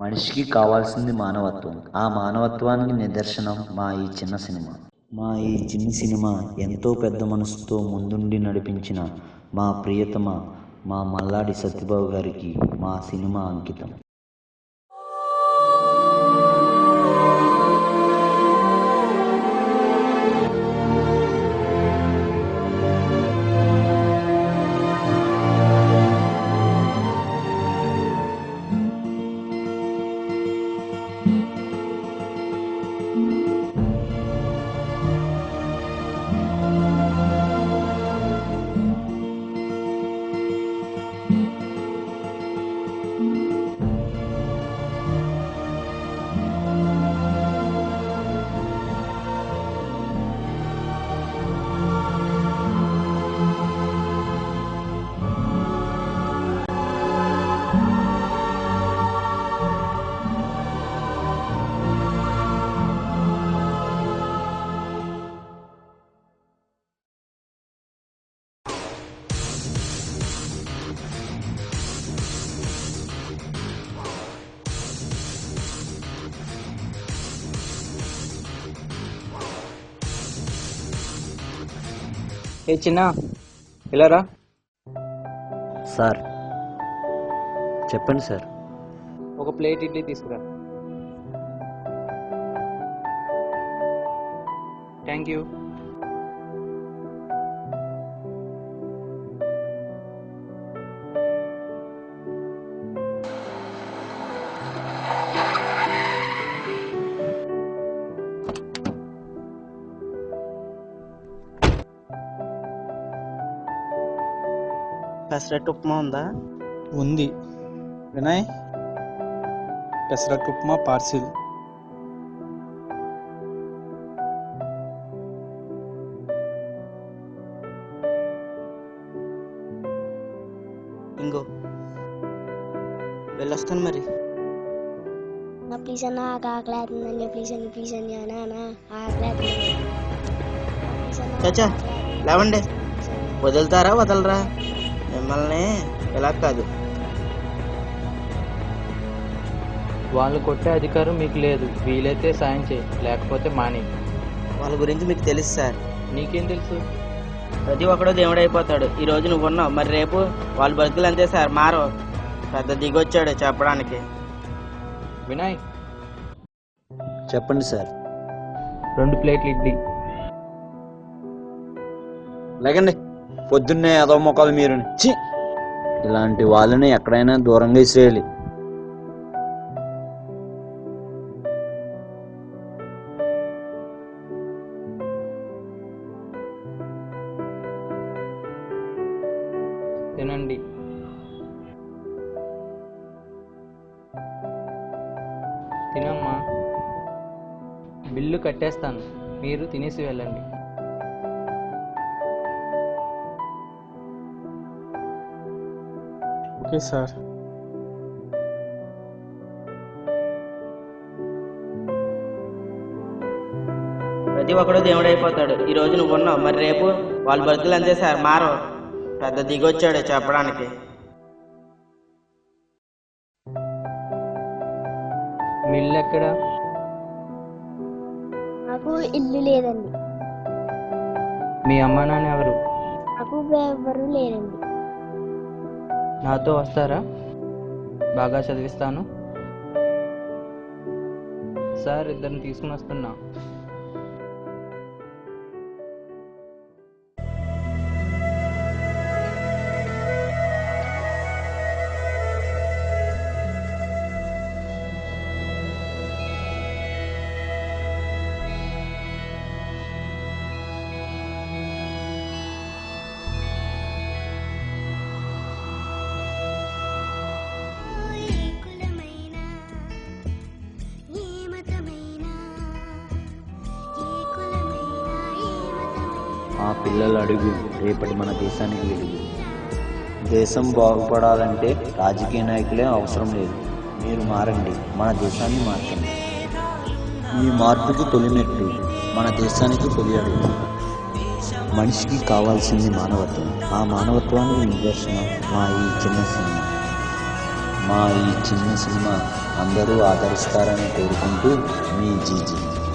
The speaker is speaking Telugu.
మనిషికి కావాల్సింది మానవత్వం. ఆ మానవత్వానికి నిదర్శనం మా ఈ చిన్న సినిమా ఎంతో పెద్ద మనసుతో ముందుండి నడిపించిన మా ప్రియతమ మా మల్లాడి సత్యబాబు గారికి మా సినిమా అంకితం. ఏ చిన్న ఇలా రా. సార్ చెప్పండి సార్. ఒక ప్లేట్ ఇడ్లీ తీసుకురా. Thank you. పెసరట్టు ఉప్మా ఉందా? ఉంది. వినయ్, పెసరట్టు ఉప్మా పార్సిల్. ఇంకో వెళ్ళొస్తాను మరి. ప్లీజ్ అన్న ఆకలేస్తుందండి. ప్లీజ్ అన్న ఆకలేస్తుంది. చచ్చా లేవండి. వదులుతారా వదలరా? మిమ్మల్ని ఇలా కాదు. వాళ్ళు కొట్టే అధికారం మీకు లేదు. వీలైతే సాయం చేయి, లేకపోతే మాని. వాళ్ళ గురించి మీకు తెలుసు సార్. నీకేం తెలుసు? ప్రతి ఒక్కడో దేవుడు అయిపోతాడు. ఈ రోజు నువ్వు ఉన్నావు, మరి రేపు వాళ్ళ బతుకులు అంతే సార్. మారో పెద్ద దిగొచ్చాడు చెప్పడానికి. వినయ్ చెప్పండి సార్. 2 ప్లేట్లు ఇడ్లీ. లేకండి, పొద్దున్నే అదో మొక్కలు మీరు. ఇలాంటి వాళ్ళని ఎక్కడైనా దూరంగా ఇసేయాలి. తినండి. తినమ్మా. బిల్లు కట్టేస్తాను, మీరు తినేసి వెళ్ళండి. Okay sir. ప్రతి ఒక్కడో దేవుడు అయిపోతాడు. ఈ రోజు నువ్వు ఉన్నావు, మరి రేపు వాళ్ళ బతుకులు అంతే సార్. మారో పెద్ద దిగొచ్చాడు చెప్పడానికి. మీ ఇల్లు ఎక్కడ? నాకు ఇల్లు లేదండి. మీ అమ్మా నాన్న ఎవరు? నాకు ఎవరు లేరండి. నాతో వస్తారా? బాగా చదివిస్తాను. సార్, ఇద్దరిని తీసుకుని వస్తున్నా. ఆ పిల్లల అడుగు రేపటి మన దేశానికి వెలుగు. దేశం బాగుపడాలంటే రాజకీయ నాయకులే అవసరం లేదు. మీరు మారండి, మన దేశాన్ని మార్చండి. ఈ మార్పుకి తొలిమెట్టు మన దేశానికి తొలియడుగు. మనిషికి కావాల్సింది మానవత్వం. ఆ మానవత్వానికి నిదర్శనం మా ఈ చిన్న సినిమా. మా ఈ చిన్న సినిమా అందరూ ఆదరిస్తారని కోరుకుంటూ మీ జీజీ.